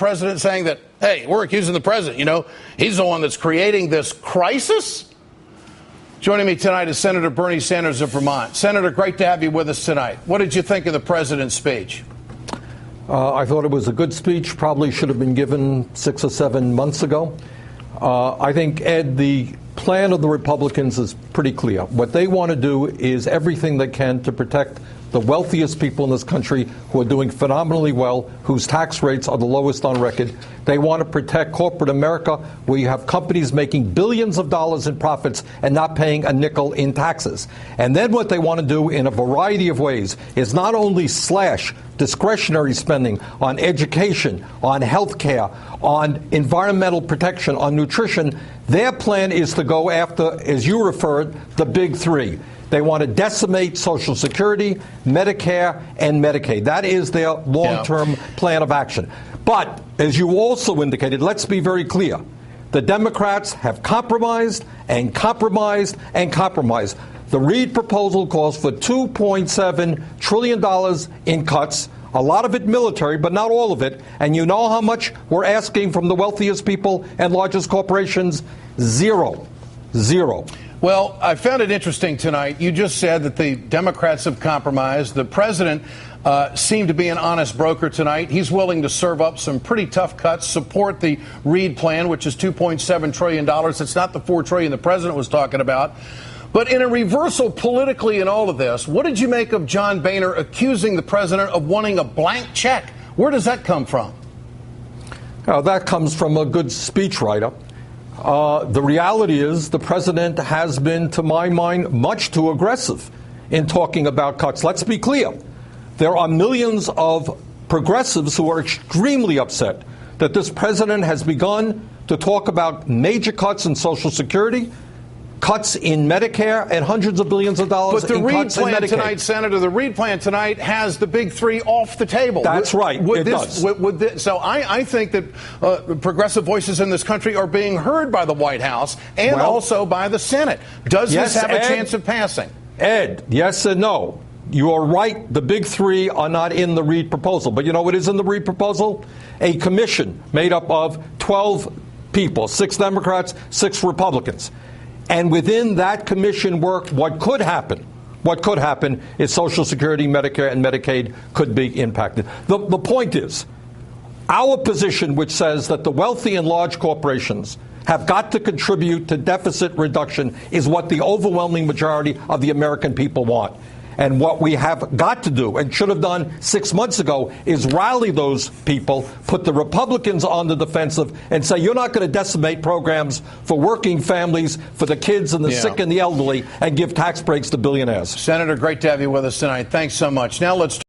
president saying that, hey, we're accusing the president, he's the one that's creating this crisis? Joining me tonight is Senator Bernie Sanders of Vermont. Senator, great to have you with us tonight. What did you think of the president's speech? I thought it was a good speech, probably should have been given 6 or 7 months ago. I think, Ed, the plan of the Republicans is pretty clear. What they want to do is everything they can to protect the wealthiest people in this country who are doing phenomenally well, whose tax rates are the lowest on record. They want to protect corporate America, where you have companies making billions of dollars in profits and not paying a nickel in taxes. And then what they want to do in a variety of ways is not only slash discretionary spending on education, on health care, on environmental protection, on nutrition. Their plan is to go after, as you referred, the big three. They want to decimate Social Security, Medicare, and Medicaid. That is their long-term plan of action. But, as you also indicated, let's be very clear. The Democrats have compromised and compromised and compromised. The Reid proposal calls for $2.7 trillion in cuts, a lot of it military, but not all of it. And you know how much we're asking from the wealthiest people and largest corporations? Zero. Well, I found it interesting tonight. You just said that the Democrats have compromised. The president seemed to be an honest broker tonight. He's willing to serve up some pretty tough cuts, support the Reid plan, which is $2.7 trillion. It's not the $4 trillion the president was talking about. But in a reversal politically in all of this, what did you make of John Boehner accusing the president of wanting a blank check? Where does that come from? That comes from a good speechwriter. The reality is the president has been, to my mind, much too aggressive in talking about cuts. Let's be clear. There are millions of progressives who are extremely upset that this president has begun to talk about major cuts in Social Security, cuts in Medicare, and hundreds of billions of dollars in cuts in Medicaid. But the Reid plan tonight, Senator, the Reid plan tonight has the big three off the table. That's right. It does. So I think that progressive voices in this country are being heard by the White House and also by the Senate. Does this have a chance of passing? Ed, yes and no. You are right. The big three are not in the Reid proposal. But you know what is in the Reid proposal? A commission made up of 12 people, 6 Democrats, 6 Republicans. And within that commission work, what could happen is Social Security, Medicare, and Medicaid could be impacted. The point is, our position, which says that the wealthy and large corporations have got to contribute to deficit reduction, is what the overwhelming majority of the American people want. And what we have got to do, and should have done 6 months ago, is rally those people, put the Republicans on the defensive, and say, you're not going to decimate programs for working families, for the kids and the sick and the elderly, and give tax breaks to billionaires. Senator, great to have you with us tonight. Thanks so much. Now let's